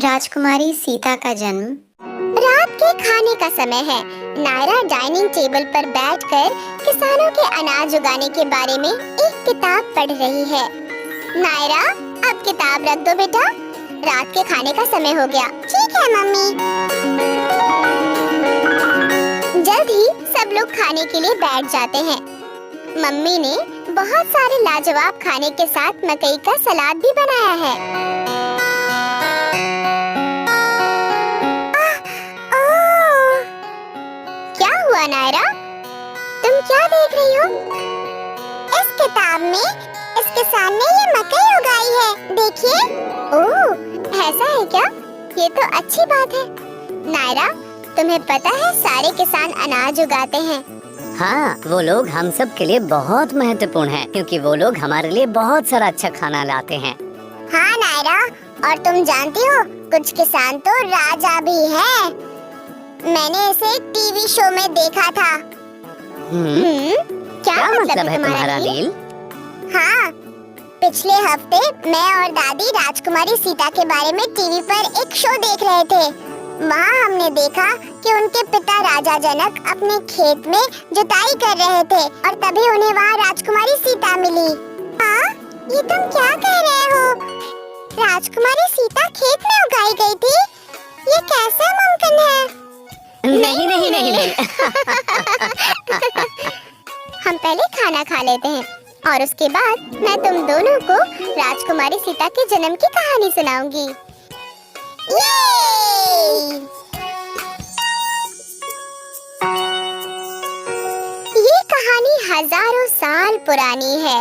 राजकुमारी सीता का जन्म। रात के खाने का समय है। नायरा डाइनिंग टेबल पर बैठकर किसानों के अनाज उगाने के बारे में एक किताब पढ़ रही है। नायरा, अब किताब रख दो बेटा, रात के खाने का समय हो गया। ठीक है मम्मी। जल्द ही सब लोग खाने के लिए बैठ जाते हैं। मम्मी ने बहुत सारे लाजवाब खाने के साथ मकई का सलाद भी बनाया है। नायरा, तुम क्या देख रही हो? इस किताब में इस किसान ने ये मकई उगाई है, देखिए। ओह, ऐसा है क्या? ये तो अच्छी बात है। नायरा, तुम्हें पता है सारे किसान अनाज उगाते हैं। हाँ, वो लोग हम सब के लिए बहुत महत्वपूर्ण हैं, क्योंकि वो लोग हमारे लिए बहुत सारा अच्छा खाना लाते हैं। हाँ नायरा, और तुम जानती हो कुछ किसान तो राजा भी हैं। मैंने इसे टीवी शो में देखा था। क्या मतलब है तुम्हारा नील? हाँ, पिछले हफ्ते मैं और दादी राजकुमारी सीता के बारे में टीवी पर एक शो देख रहे थे। वहाँ हमने देखा कि उनके पिता राजा जनक अपने खेत में जुताई कर रहे थे और तभी उन्हें वहाँ राजकुमारी सीता मिली। हाँ, ये तुम क्या कह रहे हो? राजकुमारी सीता खेत में उगाई गई थी? ये कैसे मुमकिन है? नहीं नहीं नहीं नहीं। हम पहले खाना खा लेते हैं और उसके बाद मैं तुम दोनों को राजकुमारी सीता के जन्म की कहानी सुनाऊंगी। ये कहानी हजारों साल पुरानी है।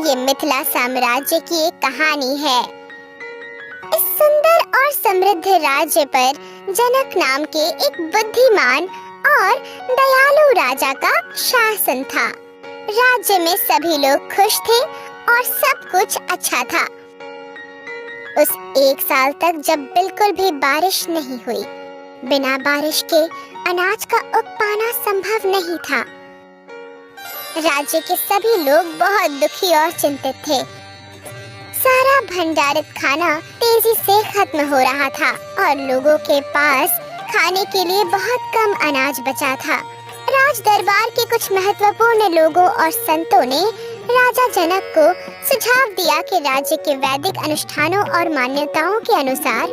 ये मिथिला साम्राज्य की एक कहानी है। इस सुंदर और समृद्ध राज्य पर जनक नाम के एक बुद्धिमान और दयालु राजा का शासन था। राज्य में सभी लोग खुश थे और सब कुछ अच्छा था। उस एक साल तक जब बिल्कुल भी बारिश नहीं हुई, बिना बारिश के अनाज का उग पाना संभव नहीं था। राज्य के सभी लोग बहुत दुखी और चिंतित थे। सारा भंडारित खाना तेजी से खत्म हो रहा था और लोगों के पास खाने के लिए बहुत कम अनाज बचा था। राज दरबार के कुछ महत्वपूर्ण लोगों और संतों ने राजा जनक को सुझाव दिया कि राज्य के वैदिक अनुष्ठानों और मान्यताओं के अनुसार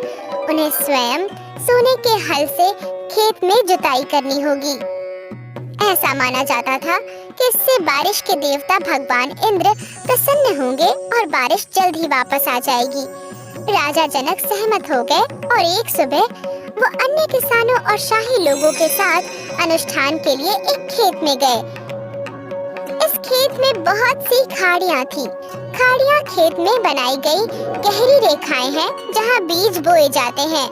उन्हें स्वयं सोने के हल से खेत में जुताई करनी होगी। ऐसा माना जाता था कि इससे बारिश के देवता भगवान इंद्र प्रसन्न होंगे और बारिश जल्द ही वापस आ जाएगी। राजा जनक सहमत हो गए और एक सुबह वो अन्य किसानों और शाही लोगों के साथ अनुष्ठान के लिए एक खेत में गए। इस खेत में बहुत सी खाड़ियाँ थी। खाड़ियाँ खेत में बनाई गई गहरी रेखाएं हैं जहाँ बीज बोए जाते हैं।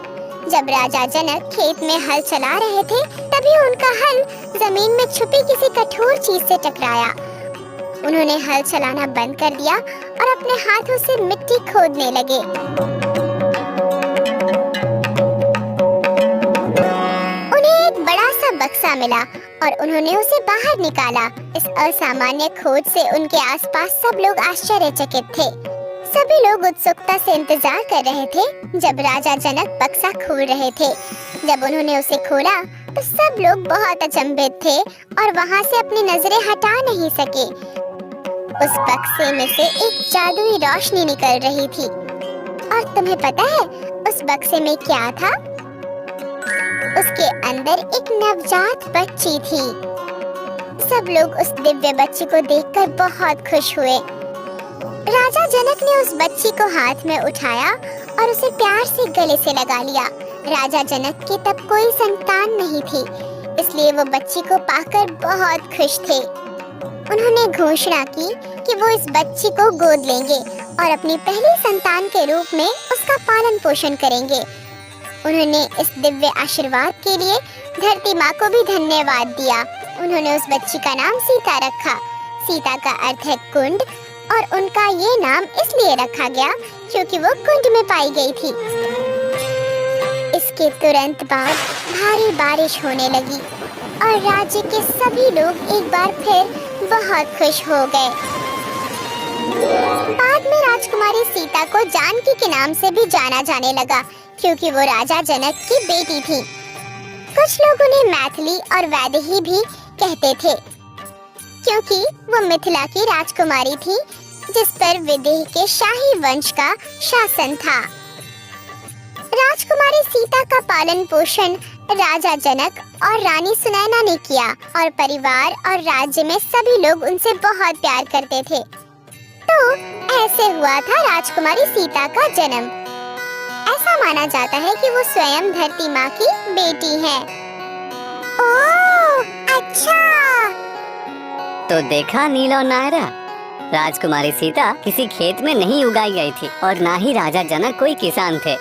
जब राजा जनक खेत में हल चला रहे थे, तभी उनका हल जमीन में छुपी किसी कठोर चीज से टकराया। उन्होंने हल चलाना बंद कर दिया और अपने हाथों से मिट्टी खोदने लगे। उन्हें एक बड़ा सा बक्सा मिला और उन्होंने उसे बाहर निकाला। इस असामान्य खोज से उनके आसपास सब लोग आश्चर्यचकित थे। सभी लोग उत्सुकता से इंतजार कर रहे थे जब राजा जनक बक्सा खोल रहे थे। जब उन्होंने उसे खोला तो सब लोग बहुत अचंभित थे और वहाँ से अपनी नजरें हटा नहीं सके। उस बक्से में से एक जादुई रोशनी निकल रही थी। और तुम्हें पता है उस बक्से में क्या था? उसके अंदर एक नवजात बच्ची थी। सब लोग उस दिव्य बच्ची को देखकर बहुत खुश हुए। राजा जनक ने उस बच्ची को हाथ में उठाया और उसे प्यार से गले से लगा लिया। राजा जनक की तब कोई संतान नहीं थी, इसलिए वो बच्ची को पाकर बहुत खुश थे। उन्होंने घोषणा की कि वो इस बच्ची को गोद लेंगे और अपनी पहली संतान के रूप में उसका पालन पोषण करेंगे। उन्होंने इस दिव्य आशीर्वाद के लिए धरती माँ को भी धन्यवाद दिया। उन्होंने उस बच्ची का नाम सीता रखा। सीता का अर्थ है कुंड और उनका ये नाम इसलिए रखा गया क्योंकि वो कुंड में पाई गई थी। इसके तुरंत बाद भारी बारिश होने लगी और राज्य के सभी लोग एक बार फिर बहुत खुश हो गए। बाद में राजकुमारी सीता को जानकी के नाम से भी जाना जाने लगा, क्योंकि वो राजा जनक की बेटी थी। कुछ लोग उन्हें मैथिली और वैदेही भी कहते थे, क्योंकि वो मिथिला की राजकुमारी थी, जिस पर विदेह के शाही वंश का शासन था। राजकुमारी सीता का पालन पोषण राजा जनक और रानी सुनैना ने किया, और परिवार और राज्य में सभी लोग उनसे बहुत प्यार करते थे। तो ऐसे हुआ था राजकुमारी सीता का जन्म। ऐसा माना जाता है कि वो स्वयं धरती माँ की बेटी है। ओह, अच्छा। तो देखा नील और नायरा, राजकुमारी सीता किसी खेत में नहीं उगाई गई थी और ना ही राजा जनक कोई किसान थे।